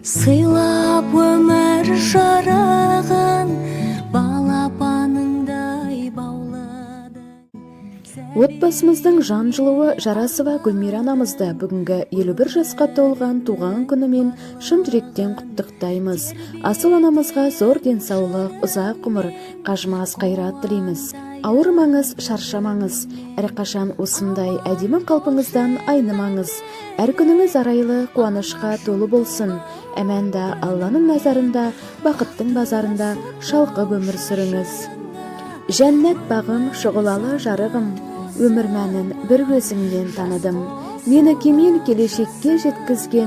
Сыйлап өмір жарығын балапаныңдай баулады. Отбасымыздың жан жылуы Жарасова Гүлмира анамызды бүгінгі 51 жасқа толған туған күнімен шын жүректен құттықтаймыз. Асыл анамызға зор денсаулық, ұзақ ғұмыр, қажымас қайрат тілейміз. Ауырмаңыз, шаршамаңыз, әрқашан осындай әдемі қалпыңыздан айнымаңыз. Әр күніңіз арайлы қуанышқа толы болсын. Әмәнда Алланың назарында, бақыттың базарында шалқып өмір сүріңіз. Жәннат бағым, шұғылалы жарығым, өмір мәнін бір өзіңнен таныдым. Мені кемел келешекке жеткізген